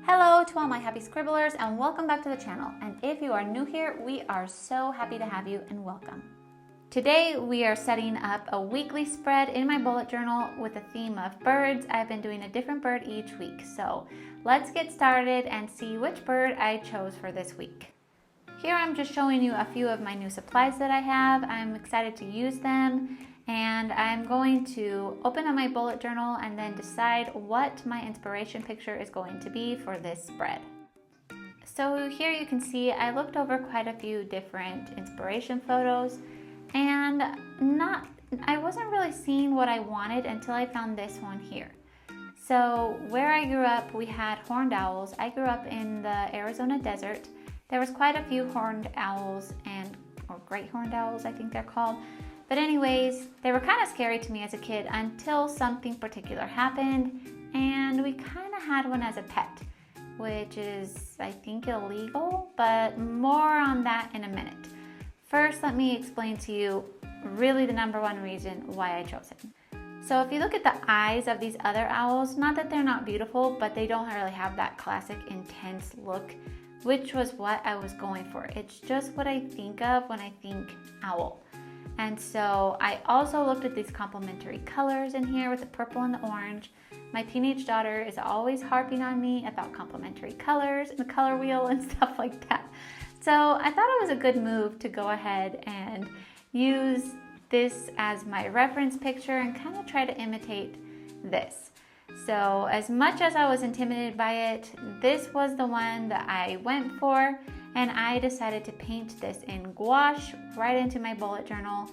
Hello to all my happy scribblers and welcome back to the channel. And if you are new here, we are so happy to have you and welcome. Today we are setting up a weekly spread in my bullet journal with a theme of birds. I've been doing a different bird each week. So let's get started and see which bird I chose for this week. Here I'm just showing you a few of my new supplies that I have. I'm excited to use them. And I'm going to open up my bullet journal and then decide what my inspiration picture is going to be for this spread. So here you can see I looked over quite a few different inspiration photos and I wasn't really seeing what I wanted until I found this one here. So where I grew up, we had horned owls. I grew up in the Arizona desert. There was quite a few horned owls or great horned owls, I think they're called. But anyways, they were kind of scary to me as a kid until something particular happened and we kind of had one as a pet, which is, I think, illegal, but more on that in a minute. First, let me explain to you really the number one reason why I chose him. So if you look at the eyes of these other owls, not that they're not beautiful, but they don't really have that classic intense look, which was what I was going for. It's just what I think of when I think owl. And so I also looked at these complementary colors in here with the purple and the orange. My teenage daughter is always harping on me about complementary colors and the color wheel and stuff like that. So I thought it was a good move to go ahead and use this as my reference picture and kind of try to imitate this. So as much as I was intimidated by it, this was the one that I went for. And I decided to paint this in gouache right into my bullet journal.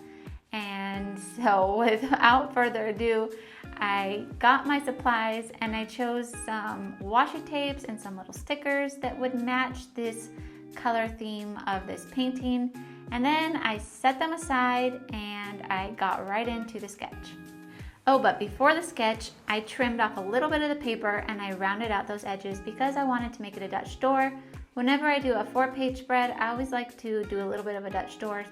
And so without further ado, I got my supplies and I chose some washi tapes and some little stickers that would match this color theme of this painting. And then I set them aside and I got right into the sketch. Oh, but before the sketch, I trimmed off a little bit of the paper and I rounded out those edges because I wanted to make it a Dutch door. Whenever I do a 4-page spread, I always like to do a little bit of a Dutch door.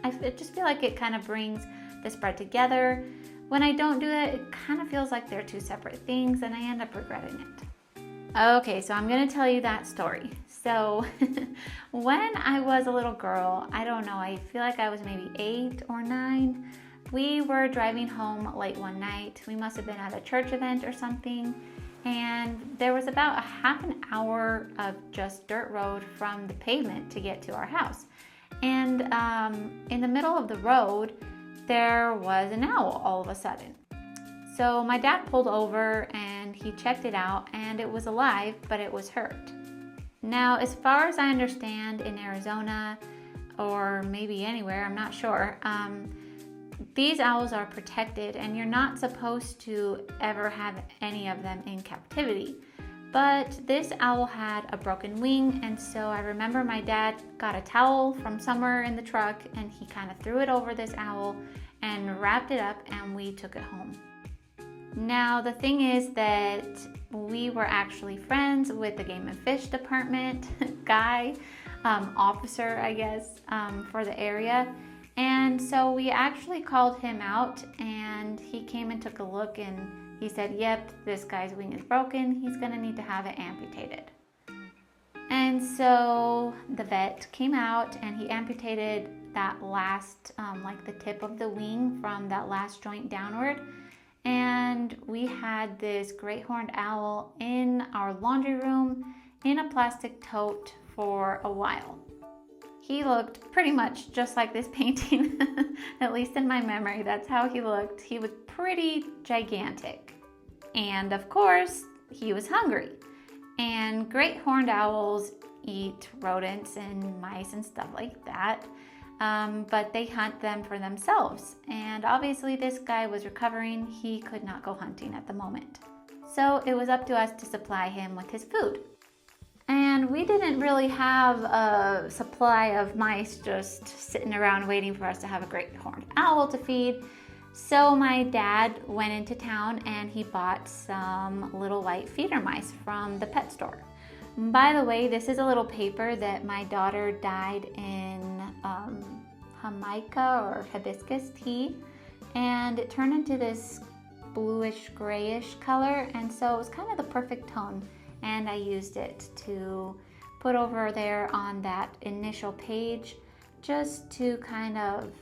I just feel like it kind of brings the spread together. When I don't do that, it kind of feels like they're two separate things and I end up regretting it. Okay, so I'm going to tell you that story. So when I was a little girl, I don't know, I feel like I was maybe 8 or 9. We were driving home late one night. We must have been at a church event or something. And there was about a half an hour of just dirt road from the pavement to get to our house. And in the middle of the road, there was an owl all of a sudden. So my dad pulled over and he checked it out and it was alive, but it was hurt. Now, as far as I understand, in Arizona, or maybe anywhere, I'm not sure, these owls are protected and you're not supposed to ever have any of them in captivity. But this owl had a broken wing, and so I remember my dad got a towel from somewhere in the truck and he kind of threw it over this owl and wrapped it up and we took it home. Now the thing is that we were actually friends with the Game and Fish Department guy, officer I guess, for the area. And so we actually called him out and he came and took a look and he said, yep, this guy's wing is broken. He's gonna need to have it amputated. And so the vet came out and he amputated that last, like the tip of the wing from that last joint downward. And we had this great horned owl in our laundry room in a plastic tote for a while. He looked pretty much just like this painting, at least in my memory. That's how he looked. He was pretty gigantic. And of course, he was hungry. And great horned owls eat rodents and mice and stuff like that. But they hunt them for themselves. And obviously this guy was recovering. He could not go hunting at the moment. So it was up to us to supply him with his food. And we didn't really have a supply of mice just sitting around waiting for us to have a great horned owl to feed. So my dad went into town and he bought some little white feeder mice from the pet store. By the way, this is a little paper that my daughter dyed in Jamaica or hibiscus tea. And it turned into this bluish grayish color. And so it was kind of the perfect tone. and I used it to put over there on that initial page just to kind of,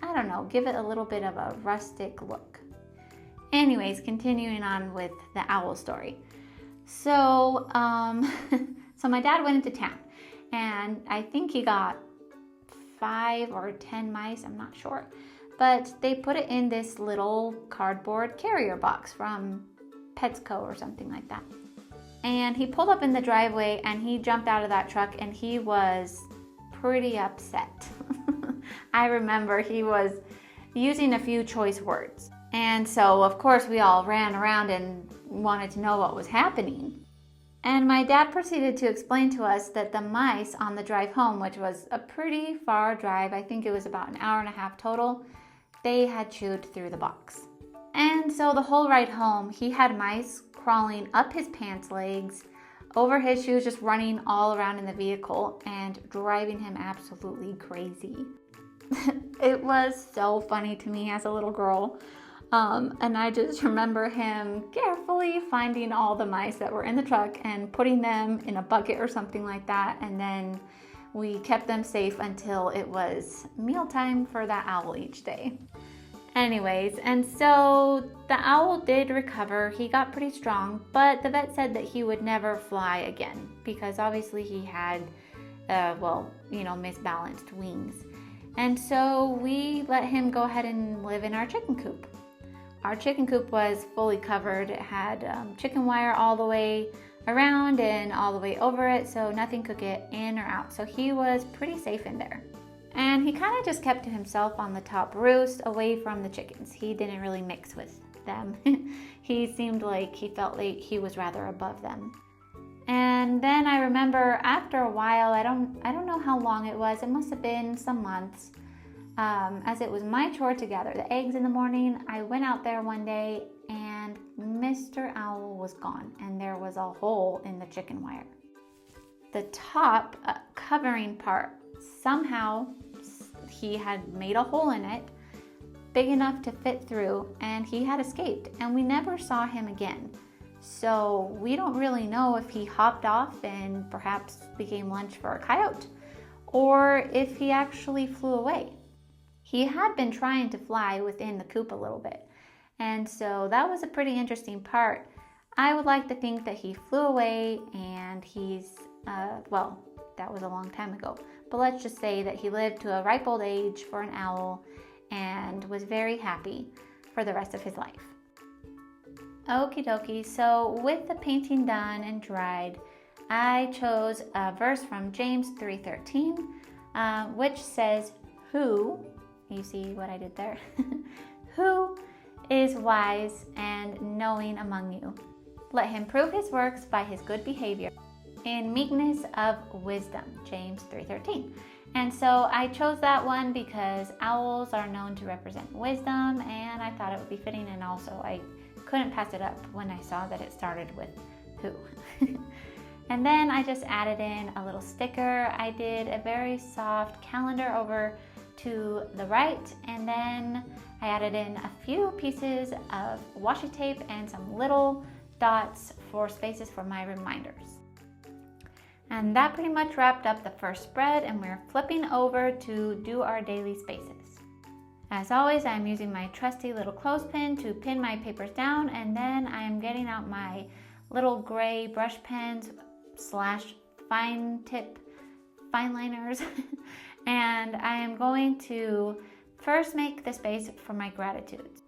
I don't know, give it a little bit of a rustic look. Anyways, continuing on with the owl story. So, so my dad went into town, and I think he got 5 or 10 mice, I'm not sure. But they put it in this little cardboard carrier box from Petco or something like that. And he pulled up in the driveway and he jumped out of that truck and he was pretty upset. I remember he was using a few choice words. And so, of course, we all ran around and wanted to know what was happening. And my dad proceeded to explain to us that the mice on the drive home, which was a pretty far drive, I think it was about an hour and a half total, they had chewed through the box. And so the whole ride home, he had mice crawling up his pants legs, over his shoes, just running all around in the vehicle and driving him absolutely crazy. It was so funny to me as a little girl. And I just remember him carefully finding all the mice that were in the truck and putting them in a bucket or something like that. And then we kept them safe until it was mealtime for that owl each day. Anyways, and so the owl did recover. He got pretty strong, but the vet said that he would never fly again because obviously he had, misbalanced wings. And so we let him go ahead and live in our chicken coop. Our chicken coop was fully covered. It had chicken wire all the way around and all the way over it, so nothing could get in or out. So he was pretty safe in there. And he kind of just kept to himself on the top roost away from the chickens. He didn't really mix with them. He seemed like he felt like he was rather above them. And then I remember after a while, I don't know how long it was. It must have been some months. As it was my chore to gather the eggs in the morning, I went out there one day and Mr. Owl was gone and there was a hole in the chicken wire. The top covering part, somehow he had made a hole in it big enough to fit through and he had escaped and we never saw him again. So we don't really know if he hopped off and perhaps became lunch for a coyote or if he actually flew away. He had been trying to fly within the coop a little bit, and so that was a pretty interesting part. I would like to think that he flew away and he's, that was a long time ago, but let's just say that he lived to a ripe old age for an owl and was very happy for the rest of his life. Okie dokie, so with the painting done and dried, I chose a verse from James 3:13, which says, "Who," you see what I did there, "who is wise and knowing among you? Let him prove his works by his good behavior in meekness of wisdom," James 3:13. And so I chose that one because owls are known to represent wisdom, and I thought it would be fitting, and also I couldn't pass it up when I saw that it started with who. And then I just added in a little sticker. I did a very soft calendar over to the right, and then I added in a few pieces of washi tape and some little dots for spaces for my reminders. And that pretty much wrapped up the first spread, and we're flipping over to do our daily spaces. As always, I'm using my trusty little clothespin to pin my papers down, and then I'm getting out my little gray brush pens / fine tip Fineliners and I am going to first make the space for my gratitudes.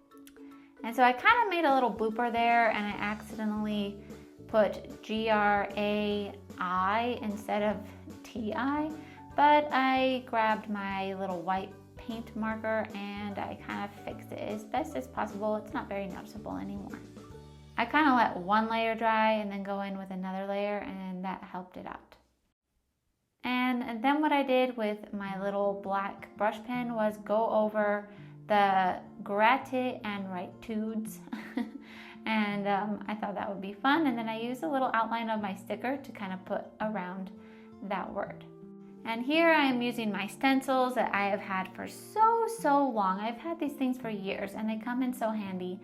And so I kind of made a little blooper there and I accidentally put GRAI instead of TI, but I grabbed my little white paint marker and I kind of fixed it as best as possible. It's not very noticeable anymore. I kind of let one layer dry and then go in with another layer, and that helped it out. And then what I did with my little black brush pen was go over the gratitude and gratitudes. And I thought that would be fun. And then I used a little outline of my sticker to kind of put around that word. And here I am using my stencils that I have had for so long. I've had these things for years and they come in so handy.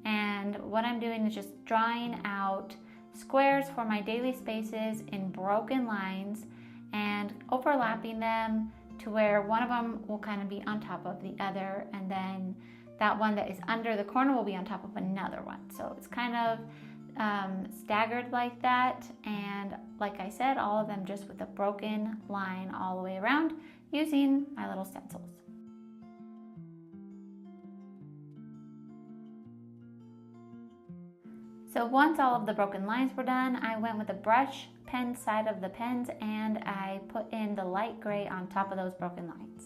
And what I'm doing is just drawing out squares for my daily spaces in broken lines and overlapping them to where one of them will kind of be on top of the other, and then that one that is under the corner will be on top of another one. So it's kind of staggered like that, and like I said, all of them just with a broken line all the way around using my little stencils. So once all of the broken lines were done, I went with the brush pen side of the pens and I put in the light gray on top of those broken lines.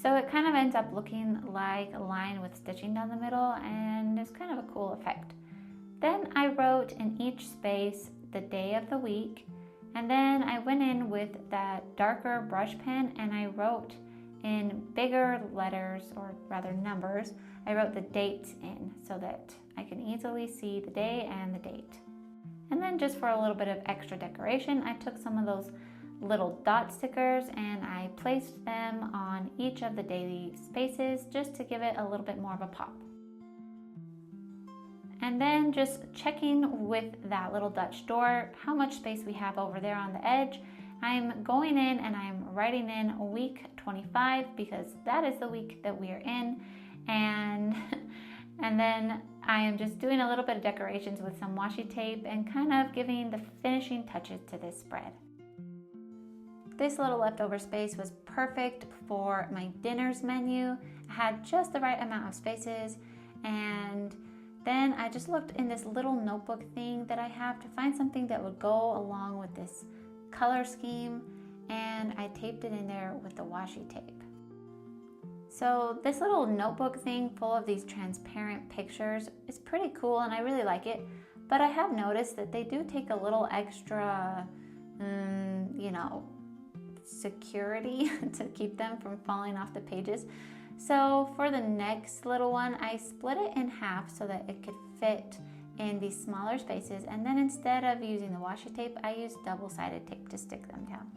So it kind of ends up looking like a line with stitching down the middle, and it's kind of a cool effect. Then I wrote in each space the day of the week, and then I went in with that darker brush pen and I wrote in bigger letters, or rather numbers, I wrote the dates in so that I can easily see the day and the date. And then just for a little bit of extra decoration, I took some of those little dot stickers and I placed them on each of the daily spaces just to give it a little bit more of a pop. And then just checking with that little Dutch door how much space we have over there on the edge. I'm going in and I'm writing in week 25 because that is the week that we are in, and then I am just doing a little bit of decorations with some washi tape and kind of giving the finishing touches to this spread. This little leftover space was perfect for my dinner's menu. I had just the right amount of spaces, and then I just looked in this little notebook thing that I have to find something that would go along with this color scheme, and I taped it in there with the washi tape. So this little notebook thing full of these transparent pictures is pretty cool and I really like it, but I have noticed that they do take a little extra, security to keep them from falling off the pages. So for the next little one, I split it in half so that it could fit in these smaller spaces, and then instead of using the washi tape, I used double-sided tape to stick them down.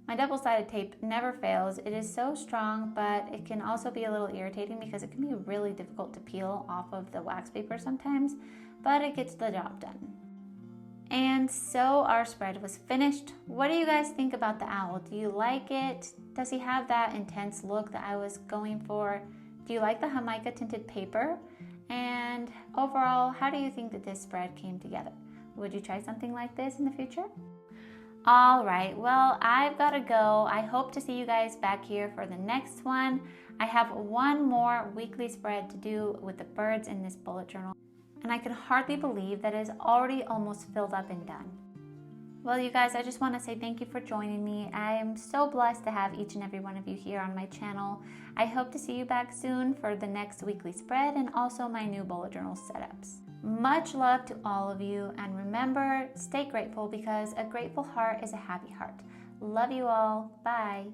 My double-sided tape never fails. It is so strong, but it can also be a little irritating because it can be really difficult to peel off of the wax paper sometimes, but it gets the job done. And so our spread was finished. What do you guys think about the owl? Do you like it? Does he have that intense look that I was going for? Do you like the Jamaica tinted paper? And overall, how do you think that this spread came together? Would you try something like this in the future? All right, well, I've got to go. I hope to see you guys back here for the next one. I have one more weekly spread to do with the birds in this bullet journal, and I can hardly believe that it is already almost filled up and done. Well, you guys, I just want to say thank you for joining me. I am so blessed to have each and every one of you here on my channel. I hope to see you back soon for the next weekly spread and also my new bullet journal setups. Much love to all of you, and remember, stay grateful because a grateful heart is a happy heart. Love you all. Bye.